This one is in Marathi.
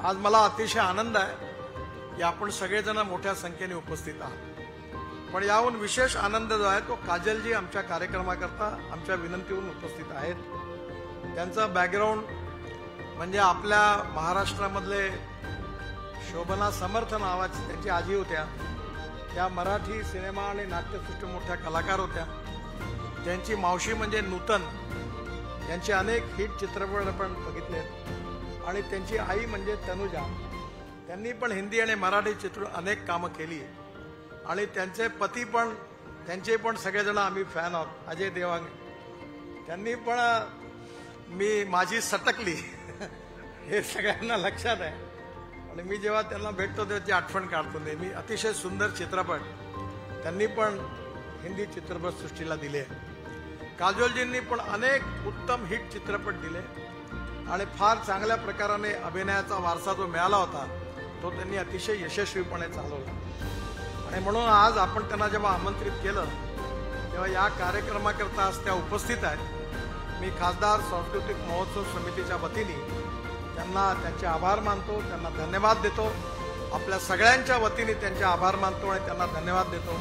आज मला अतिशय आनंद आहे की आपण सगळेजण मोठ्या संख्येने उपस्थित आहात। पण याहून विशेष आनंद जो आहे तो काजलजी आमच्या कार्यक्रमाकरता आमच्या विनंतीवरून उपस्थित आहेत। त्यांचा बॅकग्राऊंड म्हणजे आपल्या महाराष्ट्रामधले शोभना समर्थ नावाची त्यांची आजी होत्या। त्या मराठी सिनेमा आणि नाट्यसृष्टी मोठ्या कलाकार होत्या। त्यांची मावशी म्हणजे नूतन, यांचे अनेक हिट चित्रपट आपण बघितलेत। आणि त्यांची आई म्हणजे तनुजा, त्यांनी पण हिंदी आणि मराठी चित्रपट अनेक कामं केली। आणि त्यांचे पती पण, त्यांचे पण सगळेजण आम्ही फॅन आहोत, अजय देवांगे। त्यांनी पण माझी सटकली हे सगळ्यांना लक्षात आहे। आणि मी जेव्हा त्यांना भेटतो त्याची आठवण काढतो नेहमी। अतिशय सुंदर चित्रपट त्यांनी पण हिंदी चित्रपटसृष्टीला दिले आहे। काजोलजींनी पण अनेक उत्तम हिट चित्रपट दिले आणि फार चांगल्या प्रकाराने अभिनयाचा वारसा जो मिळाला होता तो त्यांनी अतिशय यशस्वीपणे चालवला। आणि म्हणून आज आपण त्यांना जेव्हा आमंत्रित केलं तेव्हा या कार्यक्रमाकरता आज त्या उपस्थित आहेत। मी खासदार सांस्कृतिक महोत्सव समितीच्या वतीने त्यांना त्यांचे आभार मानतो, त्यांना धन्यवाद देतो। आपल्या सगळ्यांच्या वतीने त्यांचे आभार मानतो आणि त्यांना धन्यवाद देतो।